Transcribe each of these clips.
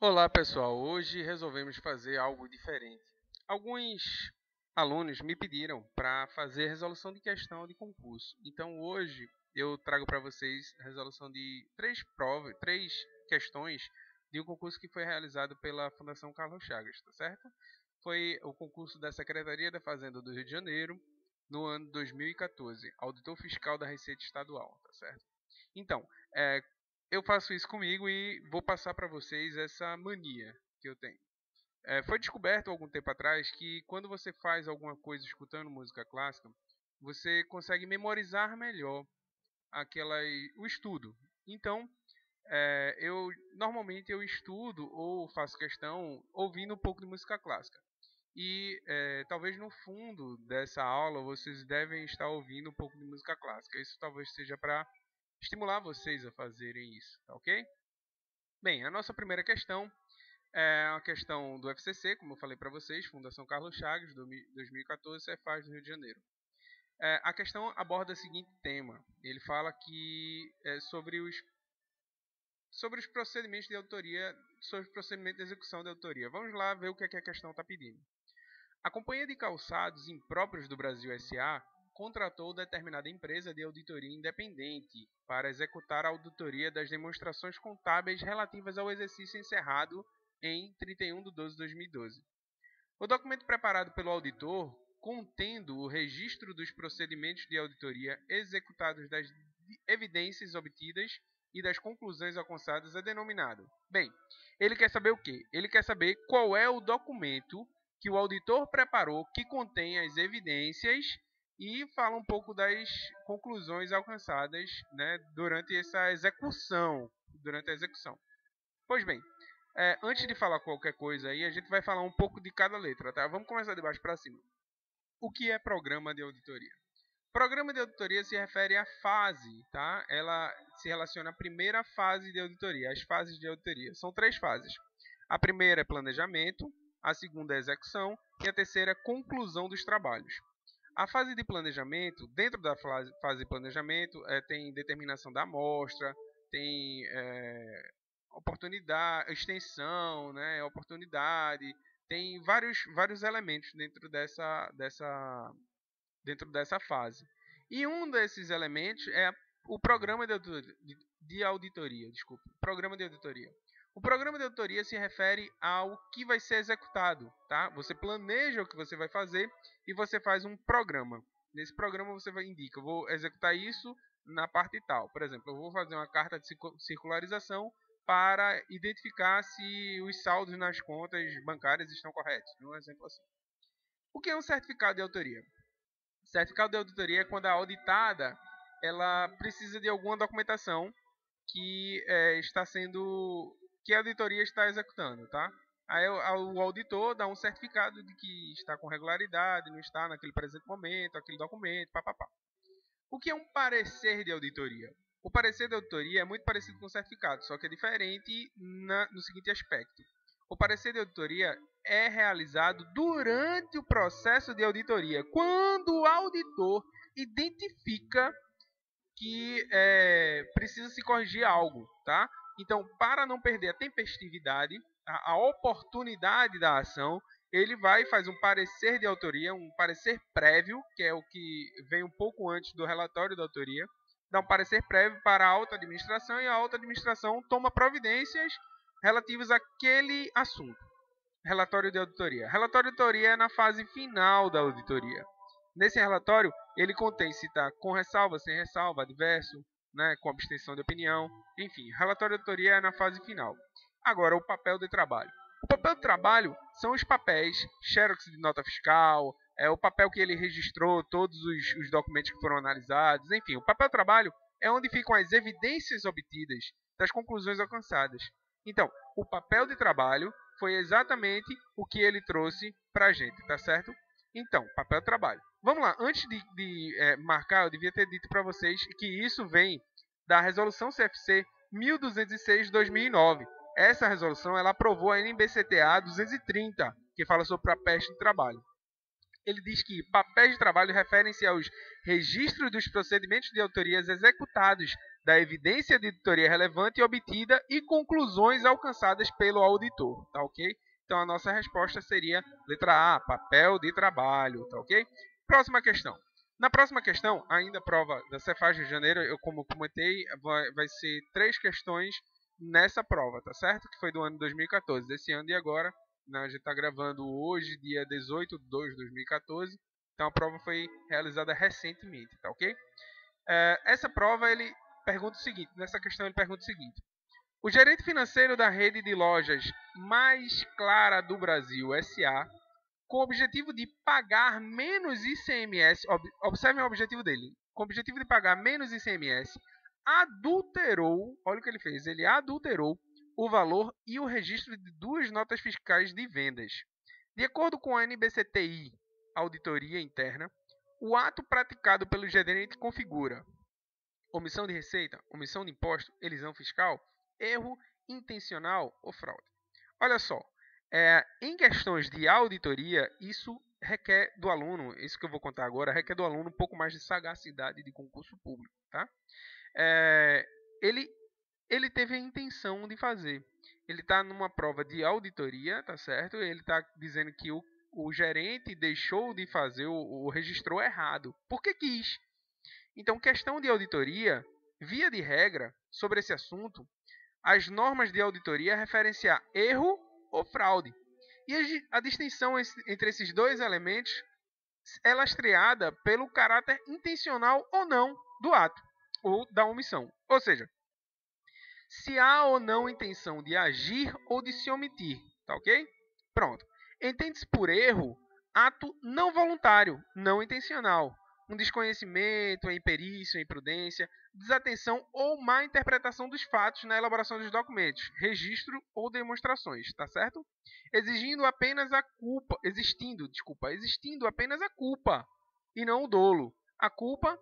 Olá pessoal, hoje resolvemos fazer algo diferente. Alguns alunos me pediram para fazer resolução de questão de concurso. Então hoje eu trago para vocês a resolução de três questões de um concurso que foi realizado pela Fundação Carlos Chagas, tá certo? Foi o concurso da Secretaria da Fazenda do Rio de Janeiro no ano 2014, auditor fiscal da Receita Estadual, tá certo? Então, eu faço isso comigo e vou passar para vocês essa mania que eu tenho. Foi descoberto algum tempo atrás que quando você faz alguma coisa escutando música clássica, você consegue memorizar melhor o estudo. Então, eu normalmente eu estudo ou faço questão ouvindo um pouco de música clássica. E talvez no fundo dessa aula vocês devem estar ouvindo um pouco de música clássica. Isso talvez seja para estimular vocês a fazerem isso, tá ok? Bem, a nossa primeira questão é a questão do FCC, como eu falei para vocês, Fundação Carlos Chagas, 2014, Cefaz do Rio de Janeiro. A questão aborda o seguinte tema. Ele fala que sobre os procedimentos de autoria, sobre o procedimento de execução de autoria. Vamos lá ver o que, é que a questão está pedindo. A Companhia de Calçados Impróprios do Brasil S.A. contratou determinada empresa de auditoria independente para executar a auditoria das demonstrações contábeis relativas ao exercício encerrado em 31 de 12 de 2012. O documento preparado pelo auditor, contendo o registro dos procedimentos de auditoria executados, das evidências obtidas e das conclusões alcançadas, é denominado. Bem, ele quer saber o quê? Ele quer saber qual é o documento que o auditor preparou que contém as evidências e fala um pouco das conclusões alcançadas, né, durante essa execução, Pois bem, antes de falar qualquer coisa aí, a gente vai falar um pouco de cada letra, tá? Vamos começar de baixo para cima. O que é programa de auditoria? Programa de auditoria se refere à fase, tá? Ela se relaciona à primeira fase de auditoria. As fases de auditoria são 3 fases. A primeira é planejamento, a segunda é execução e a terceira é conclusão dos trabalhos. A fase de planejamento, dentro da fase de planejamento, tem determinação da amostra, tem oportunidade, extensão, né, oportunidade, tem vários elementos dentro dessa fase. E um desses elementos é o programa de auditoria. Desculpa, programa de auditoria. O programa de auditoria se refere ao que vai ser executado, tá? Você planeja o que você vai fazer e você faz um programa. Nesse programa você indica, eu vou executar isso na parte tal. Por exemplo, eu vou fazer uma carta de circularização para identificar se os saldos nas contas bancárias estão corretos. Um exemplo assim. O que é um certificado de autoria? Certificado de auditoria é quando a auditada ela precisa de alguma documentação que que a auditoria está executando, tá? Aí o auditor dá um certificado de que está com regularidade, não está naquele presente momento, aquele documento, papapá. O que é um parecer de auditoria? O parecer de auditoria é muito parecido com o certificado, só que é diferente no seguinte aspecto. O parecer de auditoria é realizado durante o processo de auditoria, quando o auditor identifica que precisa se corrigir algo, tá? Então, para não perder a tempestividade, a oportunidade da ação, ele vai e faz um parecer de autoria, um parecer prévio, que é o que vem um pouco antes do relatório da autoria, dá um parecer prévio para a alta administração e a alta administração toma providências relativas àquele assunto. Relatório de auditoria. Relatório de auditoria é na fase final da auditoria. Nesse relatório, ele contém se está com ressalva, sem ressalva, adverso, né, com abstenção de opinião. Enfim, relatório de auditoria é na fase final. Agora, o papel de trabalho. O papel de trabalho são os papéis, xerox de nota fiscal, o papel que ele registrou, todos os documentos que foram analisados. Enfim, o papel de trabalho é onde ficam as evidências obtidas das conclusões alcançadas. Então, o papel de trabalho foi exatamente o que ele trouxe para a gente, tá certo? Então, papel de trabalho. Vamos lá, antes de marcar, eu devia ter dito para vocês que isso vem da resolução CFC 1206 de 2009. Essa resolução ela aprovou a NBCTA 230, que fala sobre papéis de trabalho. Ele diz que papéis de trabalho referem-se aos registros dos procedimentos de autorias executados da evidência de auditoria relevante obtida e conclusões alcançadas pelo auditor, tá ok? Então a nossa resposta seria letra A, papel de trabalho, tá ok? Próxima questão. Na próxima questão, ainda prova da Cefaz Rio de Janeiro, eu como comentei, vai ser 3 questões nessa prova, tá certo? Que foi do ano 2014, desse ano e agora, né, a gente está gravando hoje, dia 18 de 2 de 2014, então a prova foi realizada recentemente, tá ok? Essa prova ele pergunta o seguinte, nessa questão ele pergunta o seguinte: o gerente financeiro da rede de lojas mais clara do Brasil, SA, com o objetivo de pagar menos ICMS, observem o objetivo dele, com o objetivo de pagar menos ICMS, adulterou, olha o que ele fez, ele adulterou o valor e o registro de 2 notas fiscais de vendas. De acordo com a NBCTI, Auditoria Interna, o ato praticado pelo gerente configura omissão de receita, omissão de imposto, elisão fiscal, erro intencional ou fraude. Olha só, em questões de auditoria, isso requer do aluno, isso que eu vou contar agora, requer do aluno um pouco mais de sagacidade de concurso público, tá? Ele teve a intenção de fazer. Ele está numa prova de auditoria, tá certo? Ele está dizendo que o gerente deixou de fazer, ou registrou errado. Por que quis? Então, questão de auditoria, via de regra, sobre esse assunto, as normas de auditoria referem-se a erro ou fraude. E a distinção entre esses dois elementos é lastreada pelo caráter intencional ou não do ato, ou da omissão. Ou seja, se há ou não intenção de agir ou de se omitir, tá ok? Pronto. Entende-se por erro ato não voluntário, não intencional. Um desconhecimento, a imperícia, a imprudência, desatenção ou má interpretação dos fatos na elaboração dos documentos, registro ou demonstrações, tá certo? Existindo apenas a culpa e não o dolo. A culpa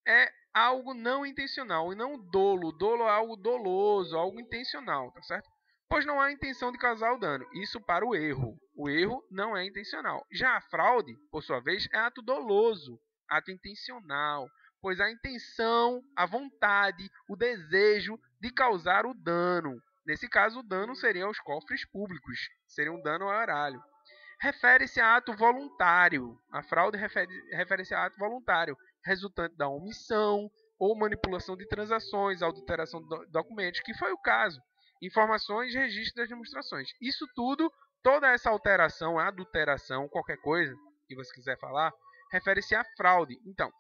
é algo não intencional e não dolo. Dolo é algo doloso, algo intencional, tá certo? Pois não há intenção de causar o dano. Isso para o erro. O erro não é intencional. Já a fraude, por sua vez, é ato doloso, ato intencional, pois a intenção, a vontade, o desejo de causar o dano. Nesse caso, o dano seria aos cofres públicos, seria um dano ao erário. Refere-se a ato voluntário. A fraude refere-se a ato voluntário, resultante da omissão ou manipulação de transações, adulteração de documentos, que foi o caso. Informações, registro das demonstrações. Isso tudo, toda essa alteração, adulteração, qualquer coisa que você quiser falar, refere-se a fraude. Então,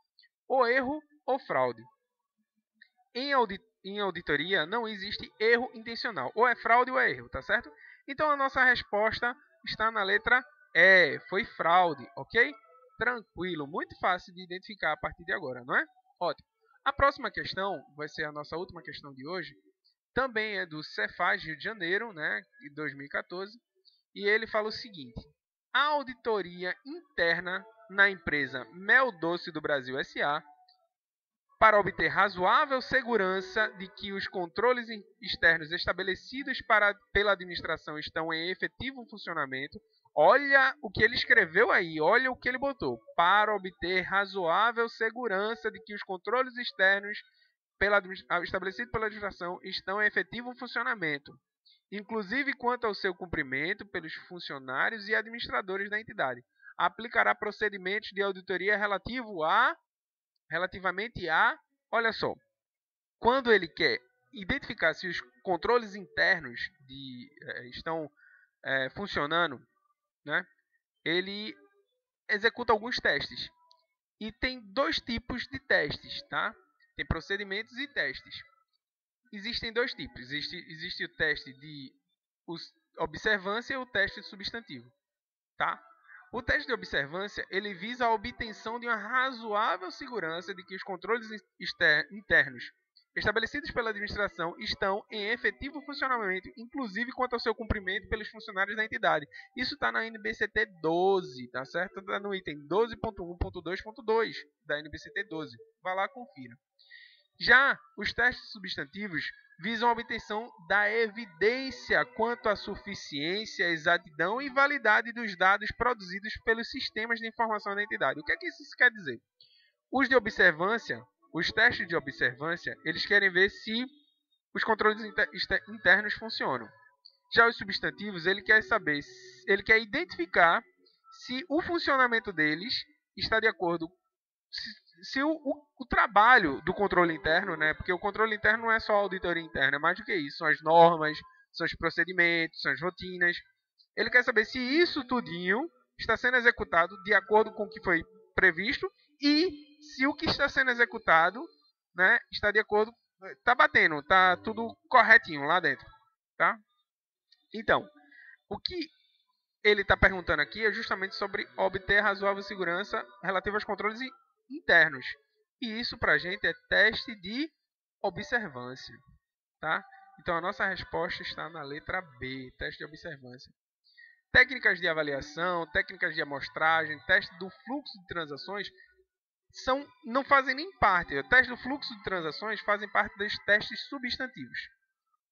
ou erro ou fraude. Em auditoria não existe erro intencional. Ou é fraude ou é erro, tá certo? Então a nossa resposta está na letra E. Foi fraude, ok? Tranquilo, muito fácil de identificar a partir de agora, não é? Ótimo. A próxima questão vai ser a nossa última questão de hoje. Também é do Cefaz Rio de Janeiro, né, de 2014. E ele fala o seguinte: a auditoria interna na empresa Mel Doce do Brasil S.A., para obter razoável segurança de que os controles externos estabelecidos pela administração estão em efetivo funcionamento. Olha o que ele escreveu aí, olha o que ele botou. Para obter razoável segurança de que os controles externos estabelecidos pela administração estão em efetivo funcionamento, inclusive quanto ao seu cumprimento pelos funcionários e administradores da entidade. Aplicará procedimentos de auditoria relativamente a, olha só, quando ele quer identificar se os controles internos estão funcionando, né, ele executa alguns testes. E tem 2 tipos de testes, tá? Tem procedimentos e testes. Existem 2 tipos. Existe o teste de observância e o teste de substantivo, tá? O teste de observância ele visa a obtenção de uma razoável segurança de que os controles internos estabelecidos pela administração estão em efetivo funcionamento, inclusive quanto ao seu cumprimento pelos funcionários da entidade. Isso está na NBCT 12, tá certo? Está no item 12.1.2.2 da NBCT 12. Vá lá, confira. Já os testes substantivos visam a obtenção da evidência quanto à suficiência, exatidão e validade dos dados produzidos pelos sistemas de informação da entidade. O que é que isso quer dizer? Os de observância Os testes de observância, eles querem ver se os controles internos funcionam. Já os substantivos, ele quer saber, ele quer identificar se o funcionamento deles está de acordo, se o trabalho do controle interno, né? Porque o controle interno não é só a auditoria interna, é mais do que isso, são as normas, são os procedimentos, são as rotinas. Ele quer saber se isso tudinho está sendo executado de acordo com o que foi previsto e se o que está sendo executado, né, está de acordo, está batendo, está tudo corretinho lá dentro, tá? Então, o que ele está perguntando aqui é justamente sobre obter razoável segurança relativa aos controles internos. E isso para a gente é teste de observância, tá? Então a nossa resposta está na letra B, teste de observância. Técnicas de avaliação, técnicas de amostragem, teste do fluxo de transações não fazem nem parte. O teste do fluxo de transações fazem parte dos testes substantivos.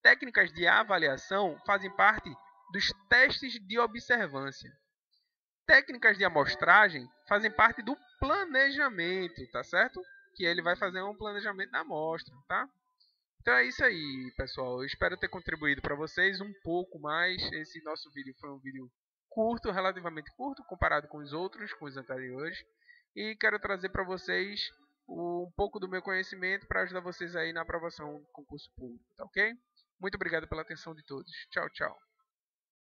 Técnicas de avaliação fazem parte dos testes de observância. Técnicas de amostragem fazem parte do planejamento, tá certo? Que ele vai fazer um planejamento da amostra, tá? Então é isso aí, pessoal. Eu espero ter contribuído para vocês um pouco mais. Esse nosso vídeo foi um vídeo curto, relativamente curto, comparado com os outros, com os anteriores. E quero trazer para vocês um pouco do meu conhecimento para ajudar vocês aí na aprovação do concurso público, tá ok? Muito obrigado pela atenção de todos. Tchau, tchau.